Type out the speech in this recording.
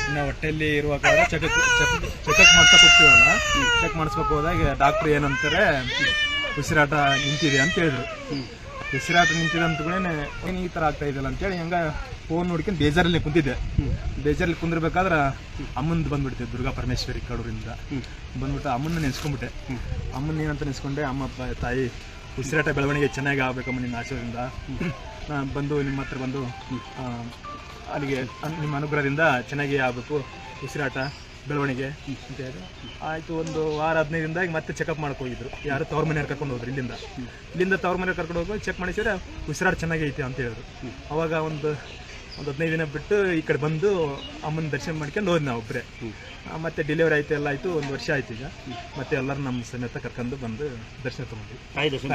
ಇನ್ನು ಹೊಟ್ಟೆಯಲ್ಲಿ ಇರುವಾಗ ಚೆಕ್ ಮಾಡ್ಸಕ್ ಹೋಗ್ತೀವಲ್ಲ, ಚೆಕ್ ಮಾಡಿಸ್ಬೇಕು ಹೋದಾಗ ಡಾಕ್ಟ್ರು ಏನಂತಾರೆ, ಉಸಿರಾಟ ನಿಂತಿದೆ ಅಂತ ಹೇಳಿದ್ರು. ಉಸಿರಾಟ ನಿಂತಿದೆ ಅಂತ ಕೂಡ ಏನು ಈ ಥರ ಆಗ್ತಾ ಇದೆಯಲ್ಲ ಅಂತೇಳಿ ಹಂಗೆ ಫೋನ್ ನೋಡ್ಕೊಂಡು ಬೇಜಾರಲ್ಲಿ ಕುಂತಿದ್ದೆ. ಬೇಜಾರಲ್ಲಿ ಕುಂದಿರ್ಬೇಕಾದ್ರೆ ಅಮ್ಮಂದು ಬಂದ್ಬಿಡ್ತಿದ್ದೆ, ದುರ್ಗಾ ಪರಮೇಶ್ವರಿ ಕಡೂರಿಂದ ಬಂದ್ಬಿಟ್ಟು ಅಮ್ಮನ ನೆನೆಸ್ಕೊಂಡ್ಬಿಟ್ಟೆ. ಅಮ್ಮನ ಏನಂತ ನೆನೆಸ್ಕೊಂಡೆ, ಅಮ್ಮ ತಾಯಿ ಉಸಿರಾಟ ಬೆಳವಣಿಗೆ ಚೆನ್ನಾಗಿ ಆಗಬೇಕಮ್ಮ ನಿನ್ನ ಆಶೀರ್ವಾದದಿಂದ ನಾನು ಬಂದು ನಿಮ್ಮ ಹತ್ರ ಬಂದು ಅಲ್ಲಿಗೆ ನಿಮ್ಮ ಅನುಗ್ರಹದಿಂದ ಚೆನ್ನಾಗಿ ಆಗಬೇಕು ಉಸಿರಾಟ ಬೆಳವಣಿಗೆ ಅಂತ ಹೇಳಿ ಆಯಿತು. ಒಂದು ವಾರ 15 ದಿನದಾಗ ಮತ್ತೆ ಚೆಕಪ್ ಮಾಡಕ್ಕೆ ಹೋಗಿದ್ರು. ಯಾರು ತವ್ರ ಮನೆಯವ್ರು ಕರ್ಕೊಂಡು ಹೋದ್ರು. ಇಲ್ಲಿಂದ ತವ್ರ ಮನೆಯವ್ರು ಕರ್ಕೊಂಡು ಹೋಗಿ ಚೆಕ್ ಮಾಡಿಸಿದ್ರೆ ಉಸಿರಾಟ ಚೆನ್ನಾಗಿ ಐತೆ ಅಂತ ಹೇಳಿದ್ರು. ಅವಾಗ ಒಂದು 15 ದಿನ ಬಿಟ್ಟು ಈ ಕಡೆ ಬಂದು ಅಮ್ಮನ ದರ್ಶನ ಮಾಡ್ಕೊಂಡು ಹೋದ್ ನಾವು ಒಬ್ಬರೇ. ಮತ್ತೆ ಡೆಲಿವರಿ ಆಯ್ತು, ಎಲ್ಲ ಆಯಿತು, 1 ವರ್ಷ ಆಯ್ತು. ಈಗ ಮತ್ತೆ ಎಲ್ಲರೂ ನಮ್ಮ ಸಮೇತ ಕರ್ಕೊಂಡು ಬಂದು ದರ್ಶನ ತಗೊಂಡ್ವಿ. ತಾಯಿ ದರ್ಶನ